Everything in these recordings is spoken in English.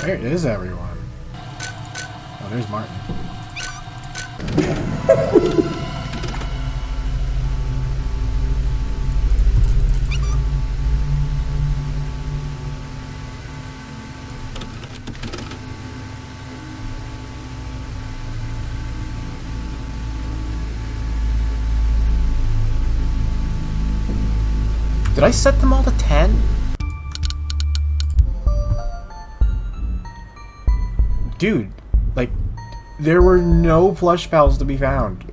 Where is everyone? Oh, there's Martin. Did I set them all to 10? Dude, like, there were no plush pals to be found.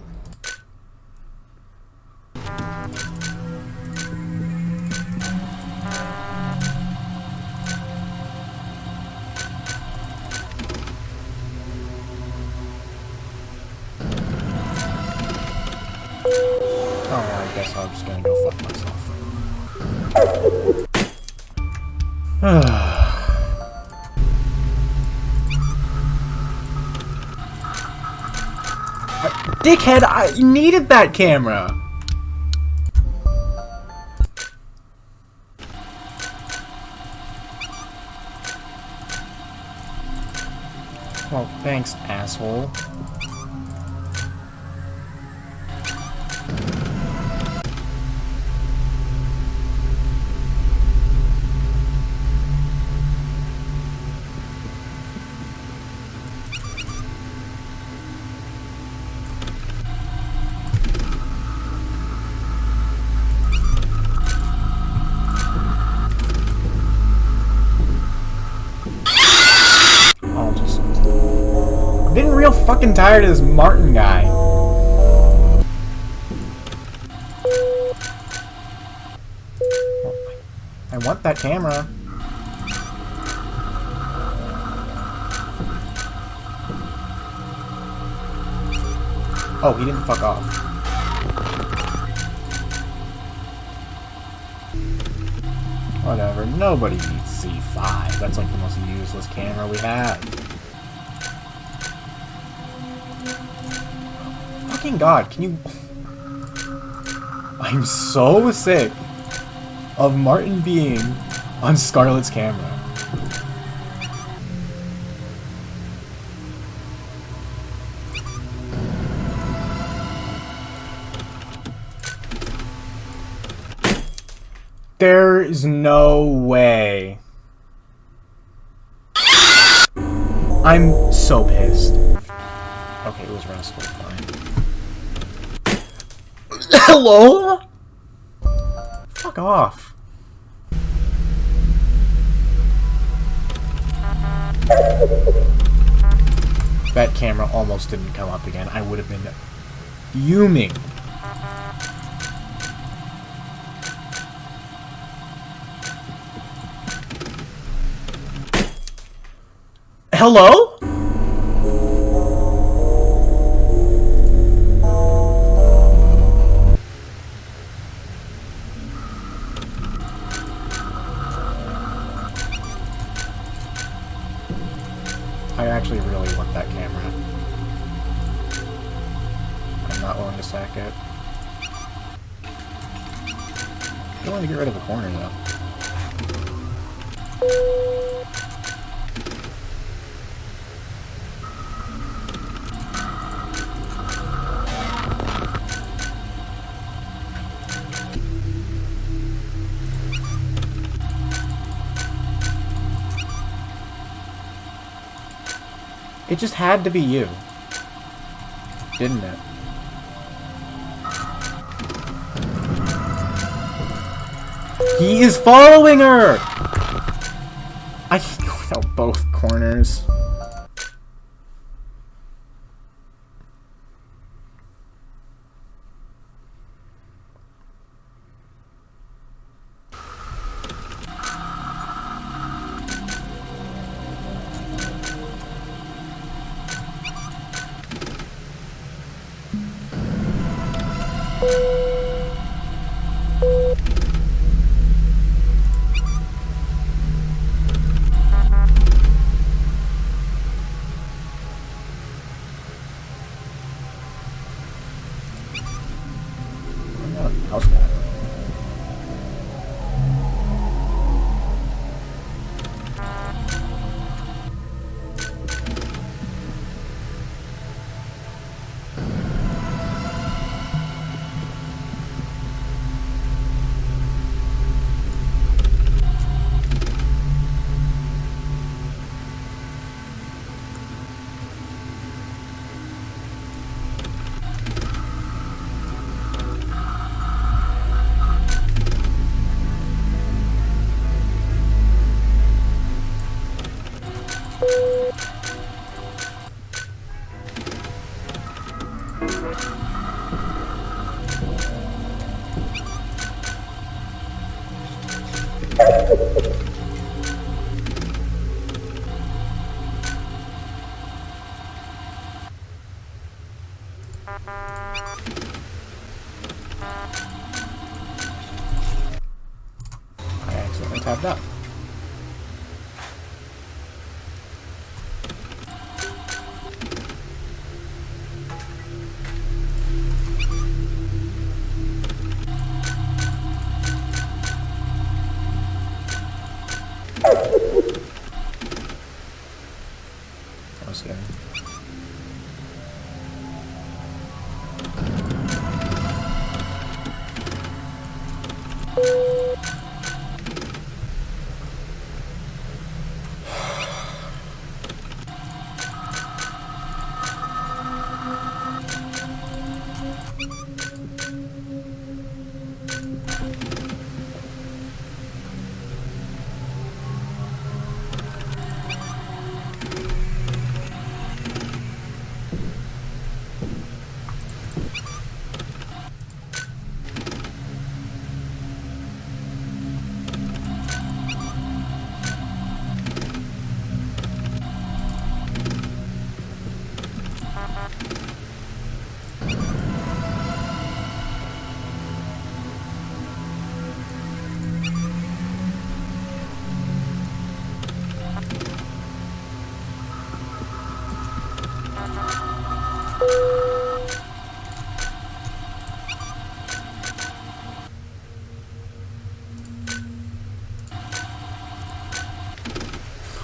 Oh, I guess I'm just gonna go fuck myself. Dickhead, I needed that camera! Well, thanks, asshole. I'm getting real fucking tired of this Martin guy. I want that camera. Oh, he didn't fuck off. Whatever, nobody needs C5. That's like the most useless camera we have. Fucking God, can you... I'm so sick of Martin being on Scarlett's camera. There's no way. I'm so pissed. Okay, it was Rascal, fine. Hello? Fuck off. That camera almost didn't come up again. I would have been fuming. Hello? I actually really want that camera. I'm not willing to sack it. I don't want to get rid of the corner though. It just had to be you, didn't it? He is following her! I can't go without both corners. How's that? I accidentally tapped out. That was scary.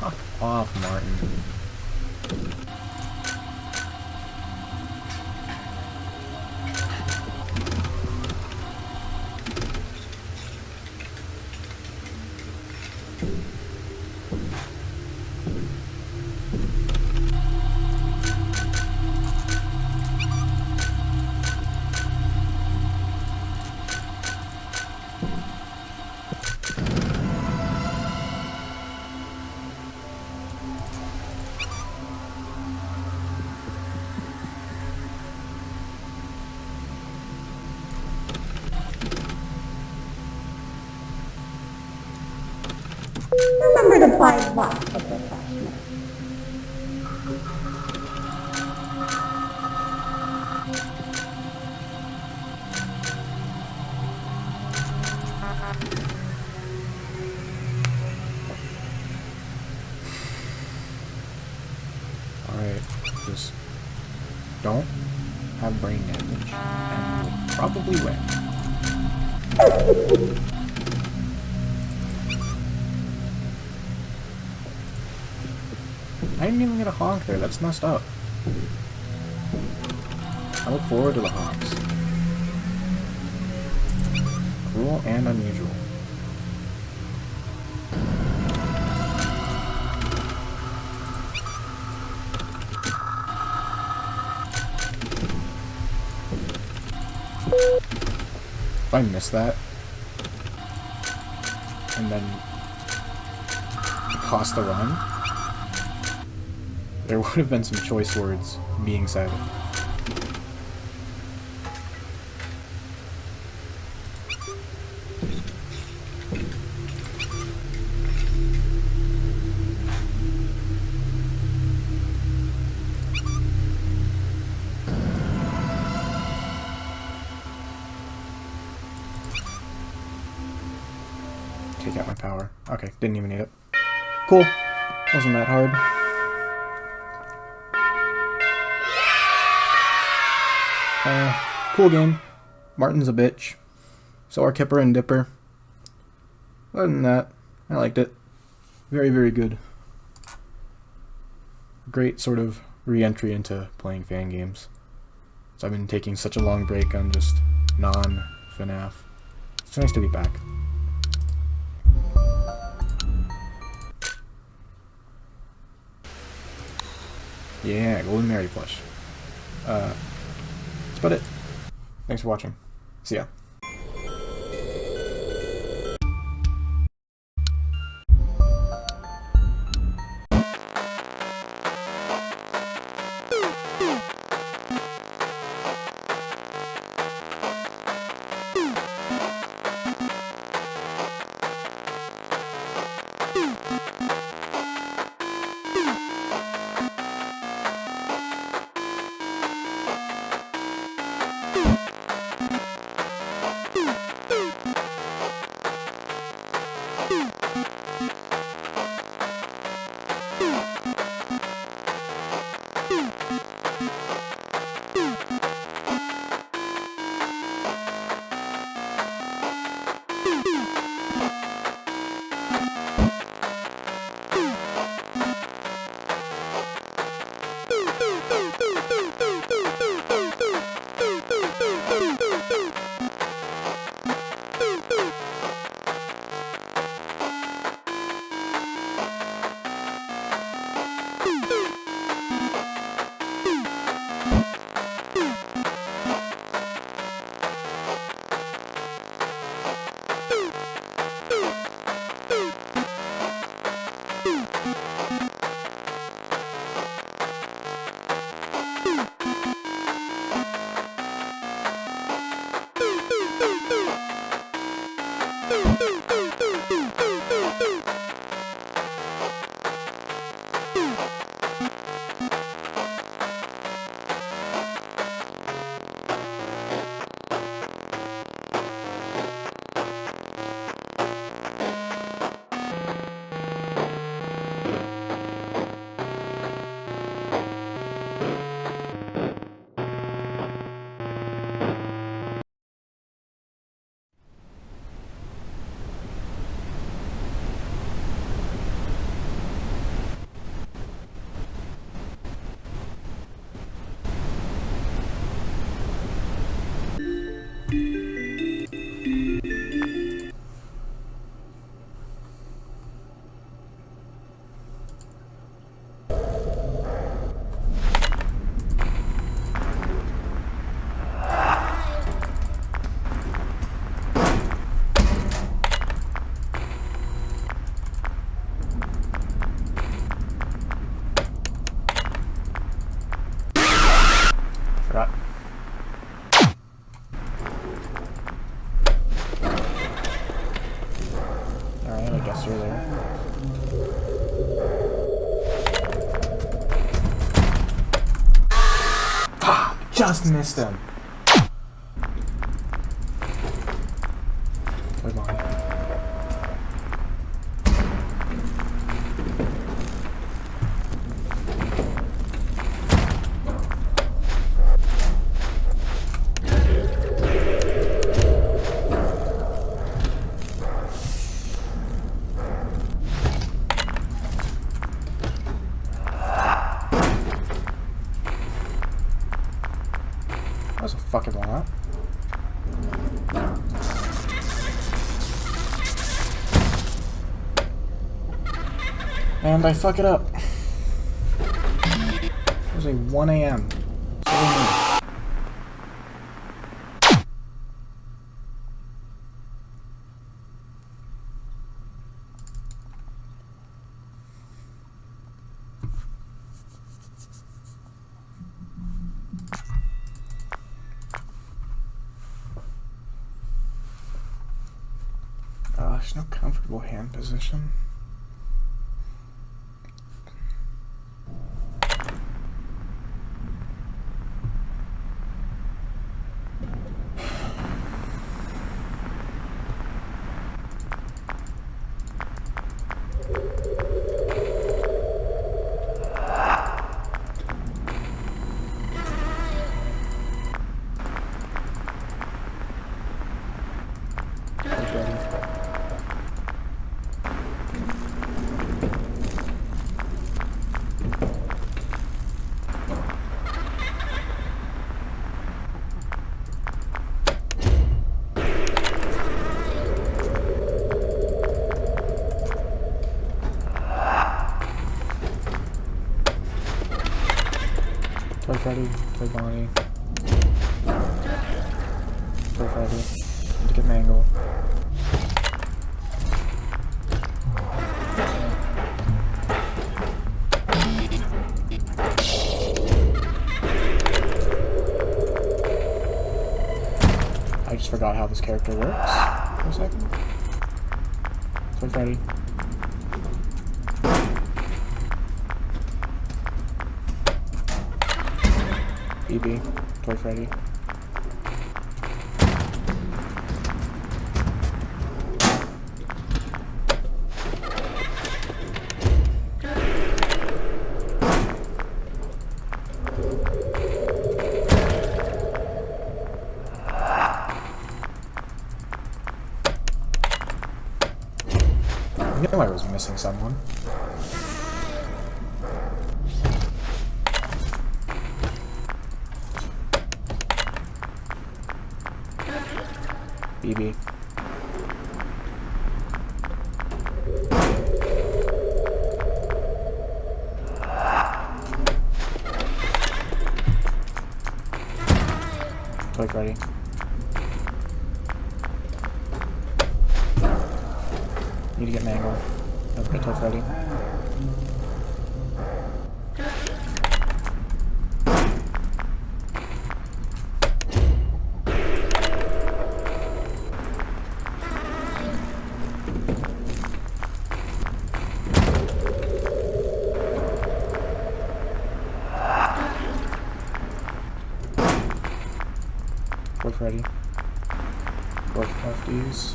Fuck off, Martin. Remember to buy lots of refreshments. Alright, just don't have brain damage, and you'll probably win. I didn't even get a honk there, that's messed up. I look forward to the honks. Cruel and unusual. If I miss that, and then cost the run, there would have been some choice words being said. Take out my power. Okay, didn't even need it. Cool. Wasn't that hard. Cool game. Martin's a bitch. So are Kipper and Dipper. Other than that, I liked it. Very, very good. Great sort of re-entry into playing fan games. So I've been taking such a long break on just non-FNaF. It's nice to be back. Yeah, Golden Mary plush. That's about it. Thanks for watching. See ya. Just missed him. Come on. That's a fucking lot. And I fuck it up. It was a 1 a.m. There's no comfortable hand position. Freddy, play Bonnie. Play Freddy. Need to get Mangle. I just forgot how this character works for a second. Play Freddy. BB, Toy Freddy. I knew I was missing someone. BB. Toy Freddy. Need to get Mangle. Don't get Toy Freddy. Toy Freddy. Both lefties.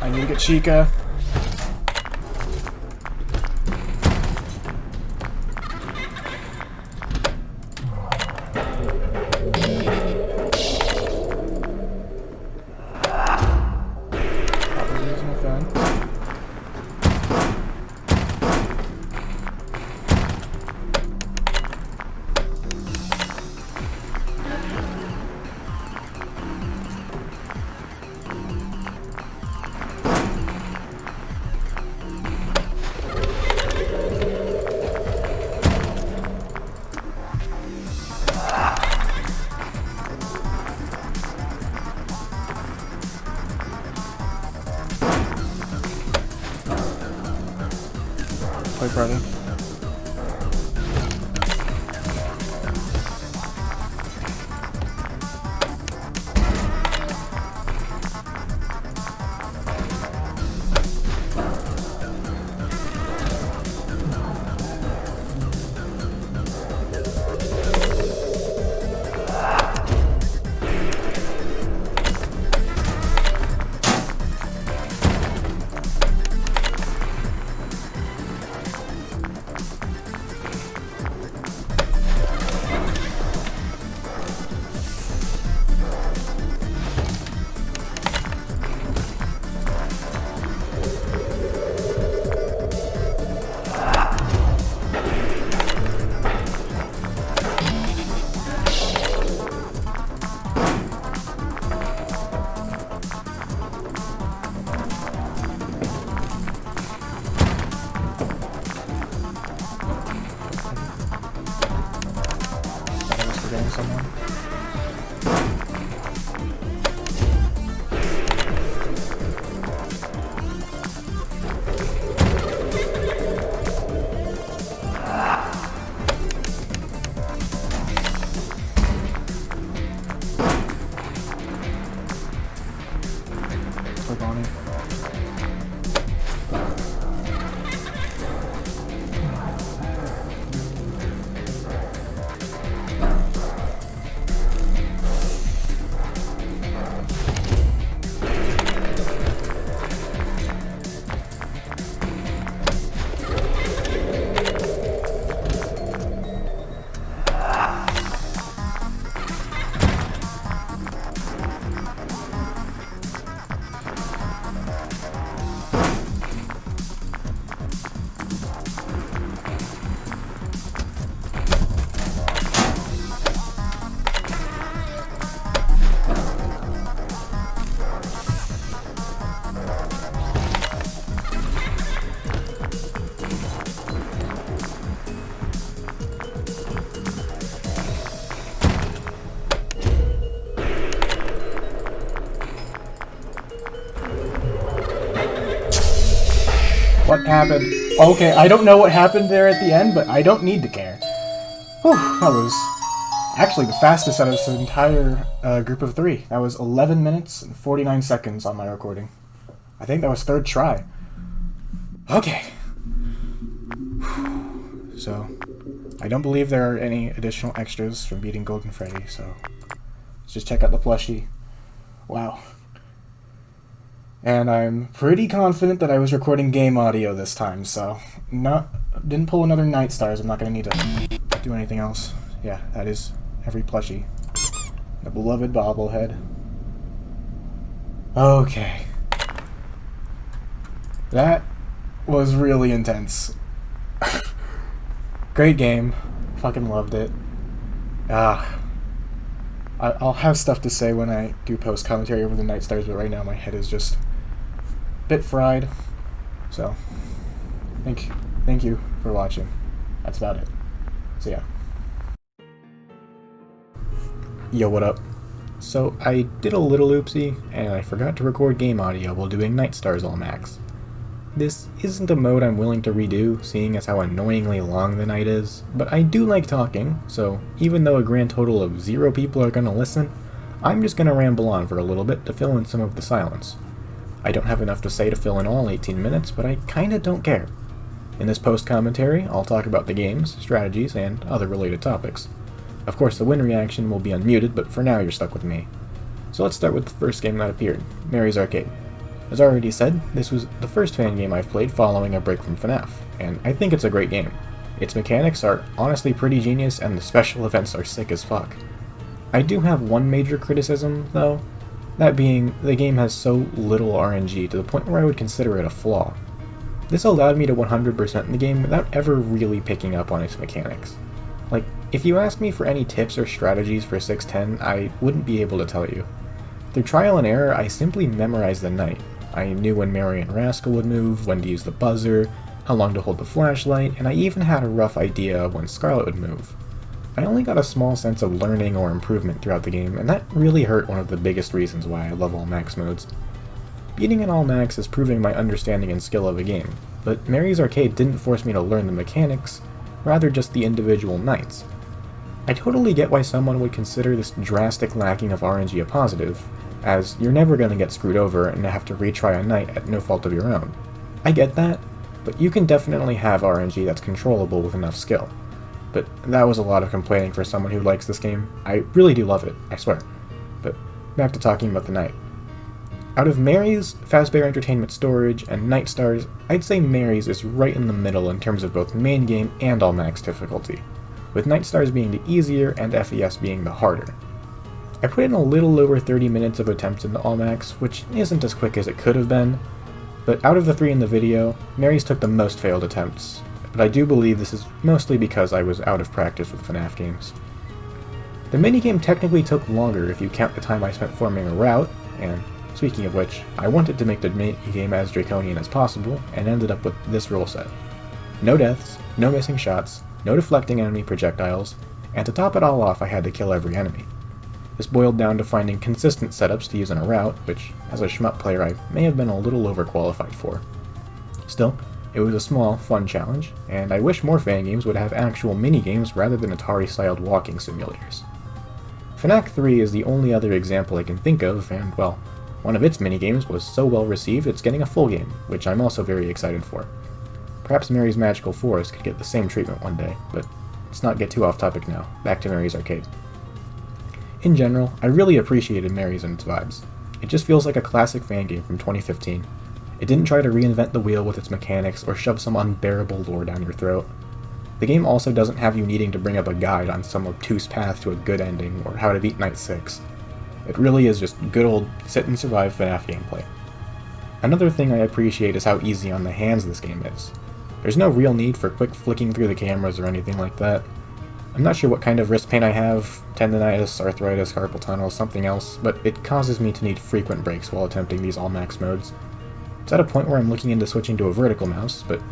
I need to get Chica. Probably using a vent. Play Freddy. Forgetting someone. Play Bonnie. what happened. Okay, I don't know what happened there at the end, but I don't need to care. Whew, that was actually the fastest out of this entire group of 3. That was 11 minutes and 49 seconds on my recording. I think that was 3rd try. Okay. So, I don't believe there are any additional extras from beating Golden Freddy, so let's just check out the plushie. Wow. And I'm pretty confident that I was recording game audio this time, so didn't pull another Nightstars. I'm not going to need to do anything else. Yeah, that is every plushie. The beloved bobblehead. Okay. That was really intense. Great game. Fucking loved it. I'll have stuff to say when I do post commentary over the Nightstars, but right now my head is just a bit fried. So, thank you for watching. That's about it. So yeah. Yo, what up? So I did a little oopsie, and I forgot to record game audio while doing Nightstars all max. This isn't a mode I'm willing to redo, seeing as how annoyingly long the night is, but I do like talking, so even though a grand total of 0 people are gonna listen, I'm just gonna ramble on for a little bit to fill in some of the silence. I don't have enough to say to fill in all 18 minutes, but I kinda don't care. In this post-commentary, I'll talk about the games, strategies, and other related topics. Of course, the win reaction will be unmuted, but for now you're stuck with me. So let's start with the first game that appeared, Mary's Arcade. As already said, this was the first fan game I've played following a break from FNaF, and I think it's a great game. Its mechanics are honestly pretty genius, and the special events are sick as fuck. I do have one major criticism, though, that being the game has so little RNG to the point where I would consider it a flaw. This allowed me to 100% in the game without ever really picking up on its mechanics. Like, if you asked me for any tips or strategies for 610, I wouldn't be able to tell you. Through trial and error, I simply memorized the night. I knew when Mary and Rascal would move, when to use the buzzer, how long to hold the flashlight, and I even had a rough idea of when Scarlet would move. I only got a small sense of learning or improvement throughout the game, and that really hurt one of the biggest reasons why I love all max modes. Beating an all max is proving my understanding and skill of a game, but Mary's Arcade didn't force me to learn the mechanics, rather just the individual nights. I totally get why someone would consider this drastic lacking of RNG a positive, as you're never going to get screwed over and have to retry a night at no fault of your own. I get that, but you can definitely have RNG that's controllable with enough skill. But that was a lot of complaining for someone who likes this game. I really do love it, I swear. But back to talking about the night. Out of Mary's, Fazbear Entertainment Storage, and Nightstars, I'd say Mary's is right in the middle in terms of both main game and all max difficulty, with Nightstars being the easier and FES being the harder. I put in a little over 30 minutes of attempts in the all max, which isn't as quick as it could have been, but out of the 3 in the video, Mary's took the most failed attempts, but I do believe this is mostly because I was out of practice with FNaF games. The minigame technically took longer if you count the time I spent forming a route, and speaking of which, I wanted to make the minigame as draconian as possible, and ended up with this rule set. No deaths, no missing shots, no deflecting enemy projectiles, and to top it all off I had to kill every enemy. This boiled down to finding consistent setups to use in a route, which, as a shmup player, I may have been a little overqualified for. Still, it was a small, fun challenge, and I wish more fan games would have actual minigames rather than Atari-styled walking simulators. FNaC 3 is the only other example I can think of, and, well, one of its minigames was so well received it's getting a full game, which I'm also very excited for. Perhaps Mary's Magical Forest could get the same treatment one day, but let's not get too off topic now. Back to Mary's Arcade. In general, I really appreciated Mary's and its vibes. It just feels like a classic fan game from 2015. It didn't try to reinvent the wheel with its mechanics or shove some unbearable lore down your throat. The game also doesn't have you needing to bring up a guide on some obtuse path to a good ending or how to beat Night 6. It really is just good old sit and survive FNaF gameplay. Another thing I appreciate is how easy on the hands this game is. There's no real need for quick flicking through the cameras or anything like that. I'm not sure what kind of wrist pain I have, tendonitis, arthritis, carpal tunnel, something else, but it causes me to need frequent breaks while attempting these all-max modes. It's at a point where I'm looking into switching to a vertical mouse, but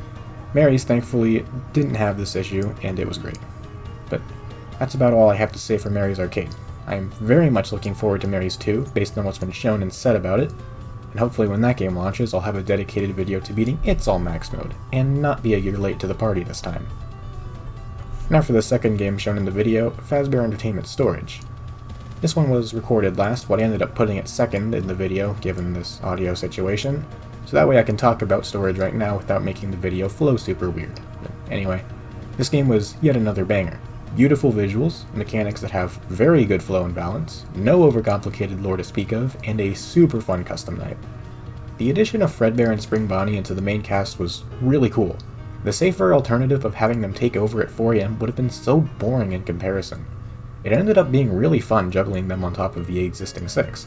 Mary's thankfully didn't have this issue, and it was great. But that's about all I have to say for Mary's Arcade. I'm very much looking forward to Mary's 2, based on what's been shown and said about it, and hopefully when that game launches I'll have a dedicated video to beating its all-max mode, and not be a year late to the party this time. Now for the second game shown in the video, Fazbear Entertainment Storage. This one was recorded last, but I ended up putting it second in the video given this audio situation, so that way I can talk about storage right now without making the video flow super weird. But anyway, this game was yet another banger. Beautiful visuals, mechanics that have very good flow and balance, no overcomplicated lore to speak of, and a super fun custom night. The addition of Fredbear and Spring Bonnie into the main cast was really cool. The safer alternative of having them take over at 4 AM would have been so boring in comparison. It ended up being really fun juggling them on top of the existing 6,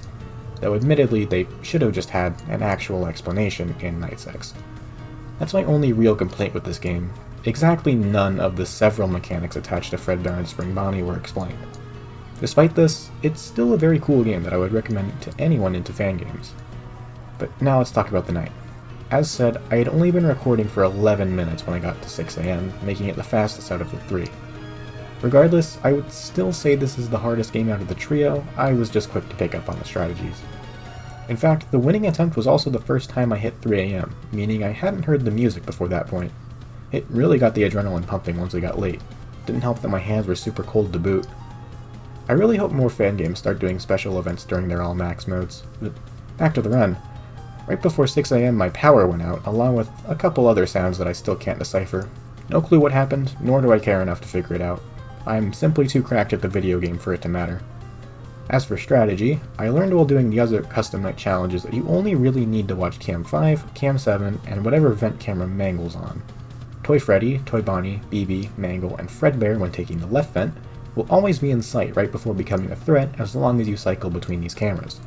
though admittedly they should have just had an actual explanation in NightSecs. That's my only real complaint with this game. Exactly none of the several mechanics attached to Fredbear and Spring Bonnie were explained. Despite this, it's still a very cool game that I would recommend to anyone into fangames. But now let's talk about the night. As said, I had only been recording for 11 minutes when I got to 6 AM, making it the fastest out of the 3. Regardless, I would still say this is the hardest game out of the trio. I was just quick to pick up on the strategies. In fact, the winning attempt was also the first time I hit 3 AM, meaning I hadn't heard the music before that point. It really got the adrenaline pumping once we got late. Didn't help that my hands were super cold to boot. I really hope more fangames start doing special events during their all-max modes, but back to the run. Right before 6 AM my power went out, along with a couple other sounds that I still can't decipher. No clue what happened, nor do I care enough to figure it out. I'm simply too cracked at the video game for it to matter. As for strategy, I learned while doing the other custom night challenges that you only really need to watch Cam 5, Cam 7, and whatever vent camera Mangle's on. Toy Freddy, Toy Bonnie, BB, Mangle, and Fredbear when taking the left vent will always be in sight right before becoming a threat as long as you cycle between these cameras.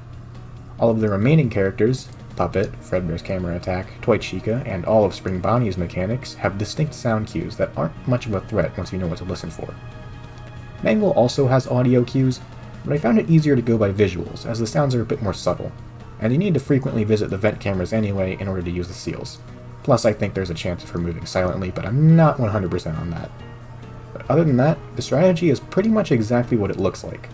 All of the remaining characters, Puppet, Fredbear's camera attack, Toy Chica, and all of Spring Bonnie's mechanics have distinct sound cues that aren't much of a threat once you know what to listen for. Mangle also has audio cues, but I found it easier to go by visuals as the sounds are a bit more subtle, and you need to frequently visit the vent cameras anyway in order to use the seals. Plus I think there's a chance of her moving silently, but I'm not 100% on that. But other than that, the strategy is pretty much exactly what it looks like.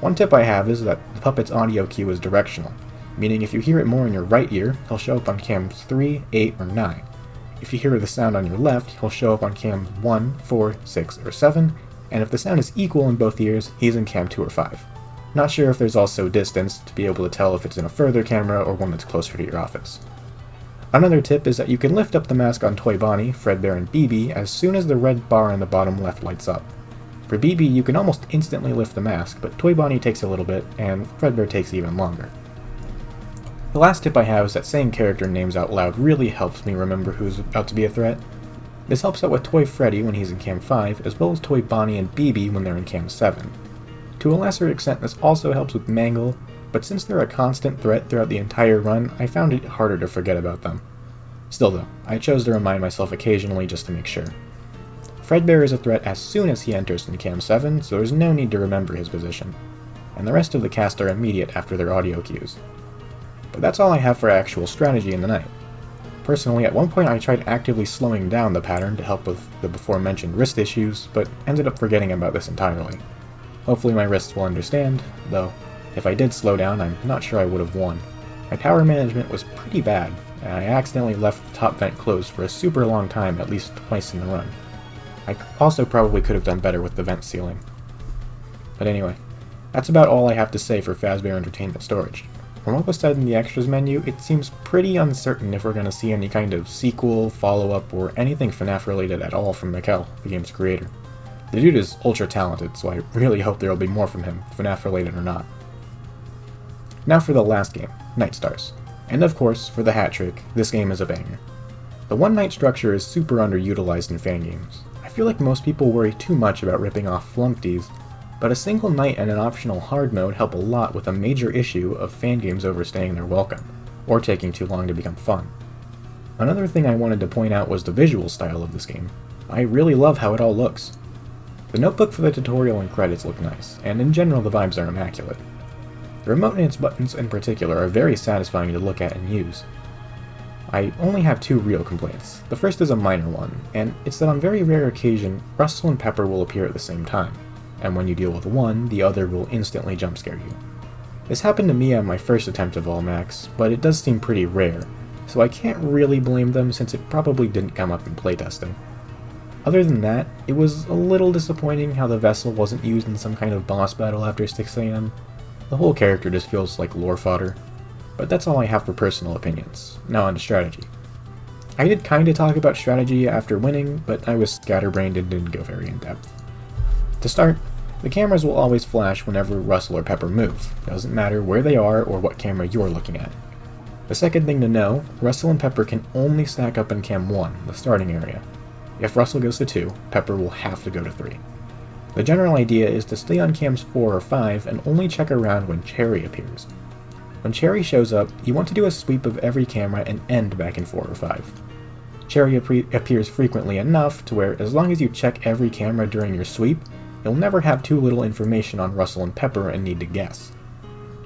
One tip I have is that the Puppet's audio cue is directional, meaning if you hear it more in your right ear, he'll show up on cams 3, 8, or 9. If you hear the sound on your left, he'll show up on cams 1, 4, 6, or 7, and if the sound is equal in both ears, he's in cam 2 or 5. Not sure if there's also distance to be able to tell if it's in a further camera or one that's closer to your office. Another tip is that you can lift up the mask on Toy Bonnie, Fredbear, and BB as soon as the red bar in the bottom left lights up. For BB, you can almost instantly lift the mask, but Toy Bonnie takes a little bit, and Fredbear takes even longer. The last tip I have is that saying character names out loud really helps me remember who's about to be a threat. This helps out with Toy Freddy when he's in Cam 5, as well as Toy Bonnie and BB when they're in Cam 7. To a lesser extent, this also helps with Mangle, but since they're a constant threat throughout the entire run, I found it harder to forget about them. Still though, I chose to remind myself occasionally just to make sure. Fredbear is a threat as soon as he enters in Cam 7, so there's no need to remember his position, and the rest of the cast are immediate after their audio cues. But that's all I have for actual strategy in the night. Personally, at one point I tried actively slowing down the pattern to help with the before-mentioned wrist issues, but ended up forgetting about this entirely. Hopefully my wrists will understand, though if I did slow down, I'm not sure I would have won. My power management was pretty bad, and I accidentally left the top vent closed for a super long time at least twice in the run. I also probably could have done better with the vent sealing. But anyway, that's about all I have to say for Fazbear Entertainment Storage. From what was said in the extras menu, it seems pretty uncertain if we're going to see any kind of sequel, follow-up, or anything FNaF related at all from Mikkel, the game's creator. The dude is ultra talented, so I really hope there will be more from him, FNaF related or not. Now for the last game, Nightstars. And of course, for the hat trick, this game is a banger. The one-night structure is super underutilized in fangames. I feel like most people worry too much about ripping off flumpties, but a single night and an optional hard mode help a lot with a major issue of fangames overstaying their welcome, or taking too long to become fun. Another thing I wanted to point out was the visual style of this game. I really love how it all looks. The notebook for the tutorial and credits look nice, and in general the vibes are immaculate. The remote and its buttons in particular are very satisfying to look at and use. I only have two real complaints. The first is a minor one, and it's that on very rare occasion, Rustle and Pepper will appear at the same time, and when you deal with one, the other will instantly jump scare you. This happened to me on my first attempt of all Macs, but it does seem pretty rare, so I can't really blame them since it probably didn't come up in playtesting. Other than that, it was a little disappointing how the vessel wasn't used in some kind of boss battle after 6 AM. The whole character just feels like lore fodder. But that's all I have for personal opinions. Now on to strategy. I did kinda talk about strategy after winning, but I was scatterbrained and didn't go very in-depth. To start, the cameras will always flash whenever Russell or Pepper move. Doesn't matter where they are or what camera you're looking at. The second thing to know, Russell and Pepper can only stack up in cam 1, the starting area. If Russell goes to 2, Pepper will have to go to 3. The general idea is to stay on cams 4 or 5 and only check around when Cherry appears. When Cherry shows up, you want to do a sweep of every camera and end back in 4 or 5. Cherry appears frequently enough to where as long as you check every camera during your sweep, you'll never have too little information on Russell and Pepper and need to guess.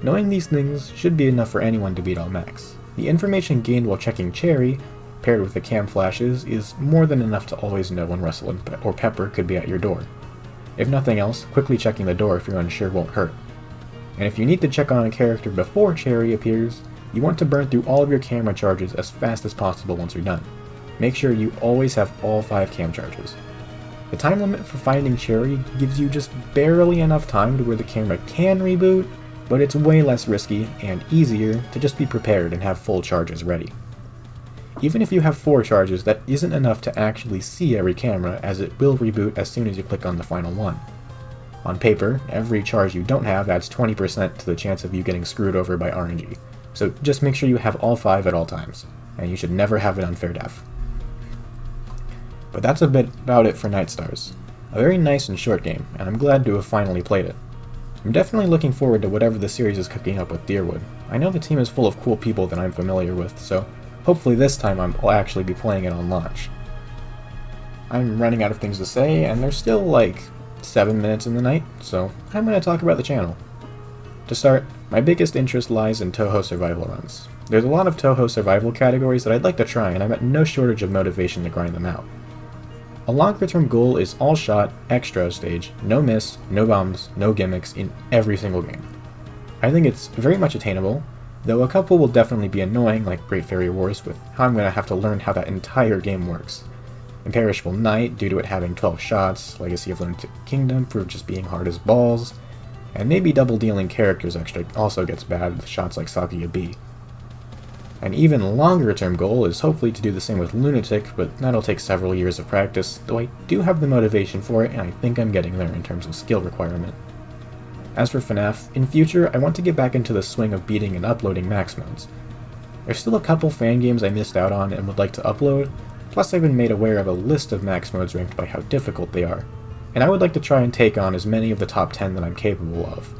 Knowing these things should be enough for anyone to beat all Macs. The information gained while checking Cherry, paired with the cam flashes, is more than enough to always know when Russell or Pepper could be at your door. If nothing else, quickly checking the door if you're unsure won't hurt. And if you need to check on a character before Cherry appears, you want to burn through all of your camera charges as fast as possible once you're done. Make sure you always have all 5 cam charges. The time limit for finding Cherry gives you just barely enough time to where the camera can reboot, but it's way less risky and easier to just be prepared and have full charges ready. Even if you have 4 charges, that isn't enough to actually see every camera, as it will reboot as soon as you click on the final one. On paper, every charge you don't have adds 20% to the chance of you getting screwed over by RNG, so just make sure you have all 5 at all times, and you should never have an unfair death. But that's a bit about it for Nightstars. A very nice and short game, and I'm glad to have finally played it. I'm definitely looking forward to whatever the series is cooking up with Deerwood. I know the team is full of cool people that I'm familiar with, so hopefully this time I'll actually be playing it on launch. I'm running out of things to say, and there's still like 7 minutes in the night, so I'm going to talk about the channel. To start, my biggest interest lies in Touhou survival runs. There's a lot of Touhou survival categories that I'd like to try, and I'm at no shortage of motivation to grind them out. A longer term goal is all shot, extra stage, no miss, no bombs, no gimmicks in every single game. I think it's very much attainable, though a couple will definitely be annoying, like Great Fairy Wars, with how I'm going to have to learn how that entire game works. Imperishable Night, due to it having 12 shots, Legacy of Lunatic Kingdom for just being hard as balls, and maybe double dealing characters extra also gets bad with shots like Sakuya B. An even longer term goal is hopefully to do the same with Lunatic, but that'll take several years of practice, though I do have the motivation for it and I think I'm getting there in terms of skill requirement. As for FNaF, in future I want to get back into the swing of beating and uploading max modes. There's still a couple fan games I missed out on and would like to upload, plus I've been made aware of a list of max modes ranked by how difficult they are, and I would like to try and take on as many of the top 10 that I'm capable of.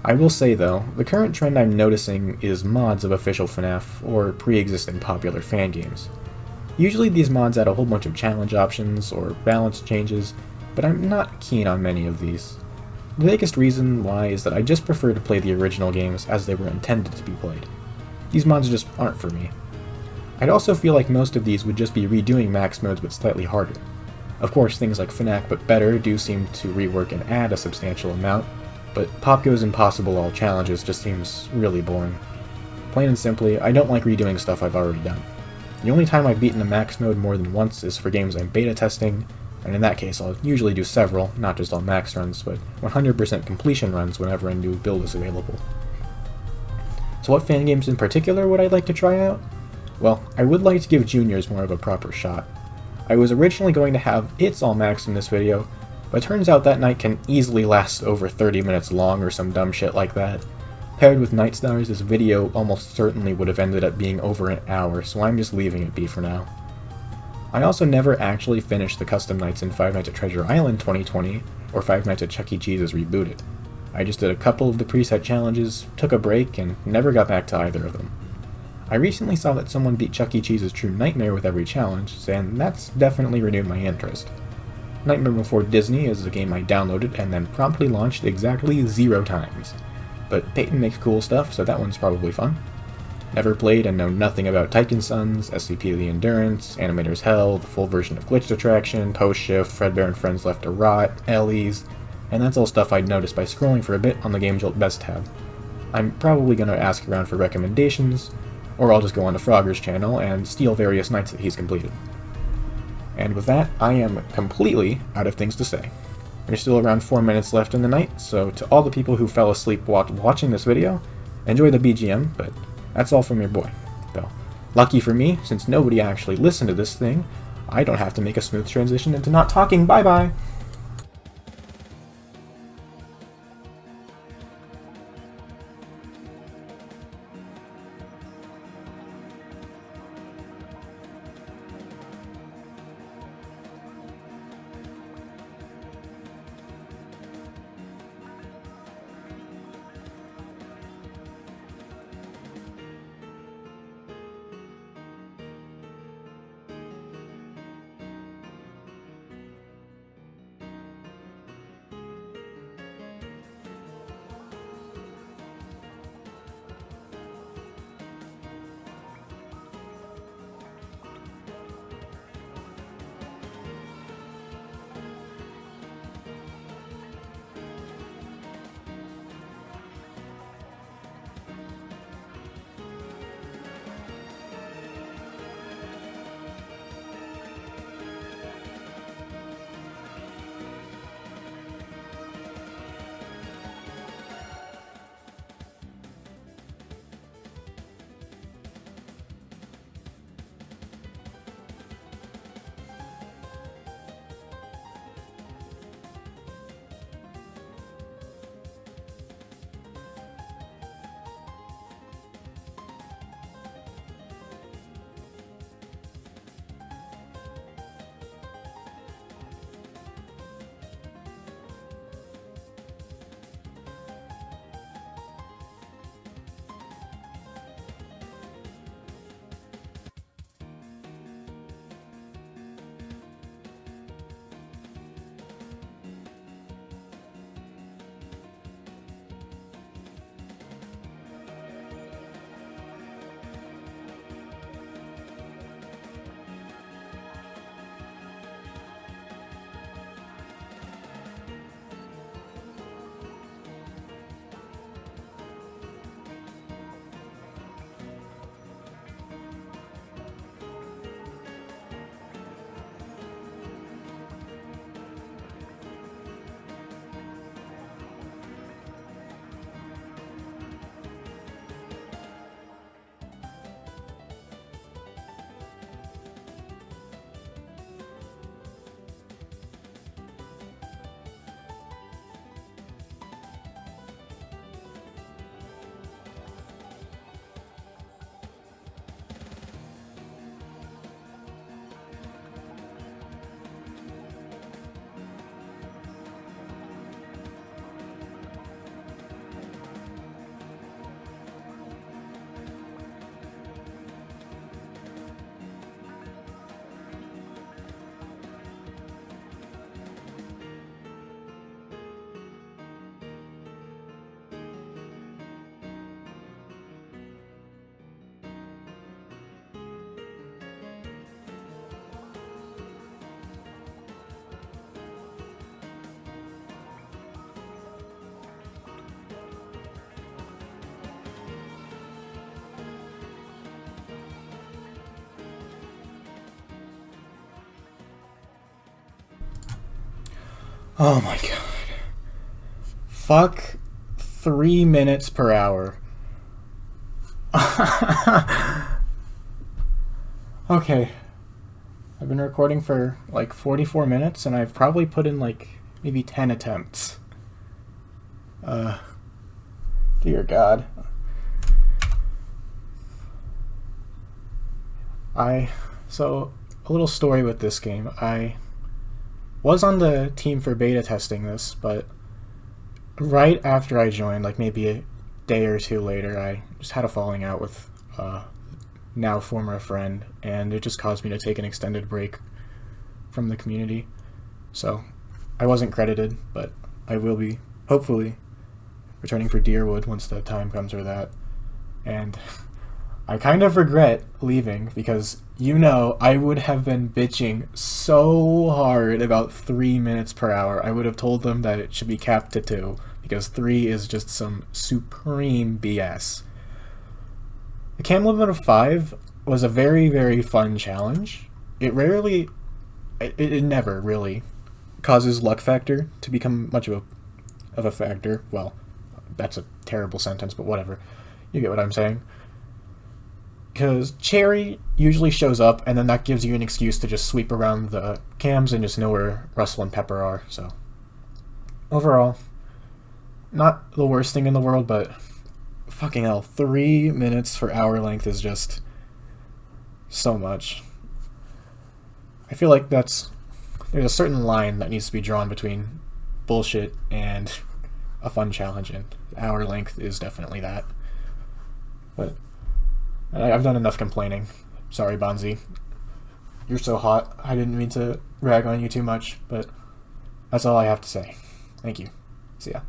I will say though, the current trend I'm noticing is mods of official FNaF or pre-existing popular fan games. Usually these mods add a whole bunch of challenge options or balance changes, but I'm not keen on many of these. The biggest reason why is that I just prefer to play the original games as they were intended to be played. These mods just aren't for me. I'd also feel like most of these would just be redoing max modes but slightly harder. Of course, things like FNaC But Better do seem to rework and add a substantial amount, but Popgo's Impossible All Challenges just seems really boring. Plain and simply, I don't like redoing stuff I've already done. The only time I've beaten a max mode more than once is for games I'm beta testing, and in that case I'll usually do several, not just all max runs, but 100% completion runs whenever a new build is available. So what fan games in particular would I like to try out? Well, I would like to give Juniors more of a proper shot. I was originally going to have It's All Max in this video, but it turns out that night can easily last over 30 minutes long or some dumb shit like that. Paired with Nightstars, this video almost certainly would have ended up being over an hour, so I'm just leaving it be for now. I also never actually finished the custom nights in Five Nights at Treasure Island 2020, or Five Nights at Chuck E. Cheese's Rebooted. I just did a couple of the preset challenges, took a break, and never got back to either of them. I recently saw that someone beat Chuck E. Cheese's True Nightmare with every challenge, and that's definitely renewed my interest. Nightmare Before Disney is a game I downloaded and then promptly launched exactly 0 times. But Peyton makes cool stuff, so that one's probably fun. Never played and know nothing about Tycoon Sons, SCP The Endurance, Animator's Hell, the full version of Glitched Attraction, Post Shift, Fredbear and Friends Left to Rot, Ellie's, and that's all stuff I'd noticed by scrolling for a bit on the Game Jolt Best tab. I'm probably going to ask around for recommendations, or I'll just go on to Frogger's channel and steal various nights that he's completed. And with that, I am completely out of things to say. There's still around 4 minutes left in the night, so to all the people who fell asleep while watching this video, enjoy the BGM, but that's all from your boy. Though, lucky for me, since nobody actually listened to this thing, I don't have to make a smooth transition into not talking. Bye-bye! Oh my god. Fuck 3 minutes per hour. Okay. I've been recording for like 44 minutes and I've probably put in like maybe 10 attempts. Dear God. So, a little story with this game. I was on the team for beta testing this, but right after I joined, like maybe a day or two later, I just had a falling out with now former friend, and it just caused me to take an extended break from the community. So, I wasn't credited, but I will be, hopefully, returning for Deerwood once the time comes for that. And I kind of regret leaving because, you know, I would have been bitching so hard about 3 minutes per hour. I would have told them that it should be capped to 2 because 3 is just some supreme BS. The cam limit of 5 was a very, very fun challenge. It never really causes luck factor to become much of a factor. Well, that's a terrible sentence, but whatever. You get what I'm saying. Because Cherry usually shows up, and then that gives you an excuse to just sweep around the cams and just know where Russell and Pepper are, so. Overall, not the worst thing in the world, but fucking hell, 3 minutes for hour length is just so much. I feel like there's a certain line that needs to be drawn between bullshit and a fun challenge, and hour length is definitely that. But I've done enough complaining. Sorry, Bonzi. You're so hot. I didn't mean to rag on you too much, but that's all I have to say. Thank you. See ya.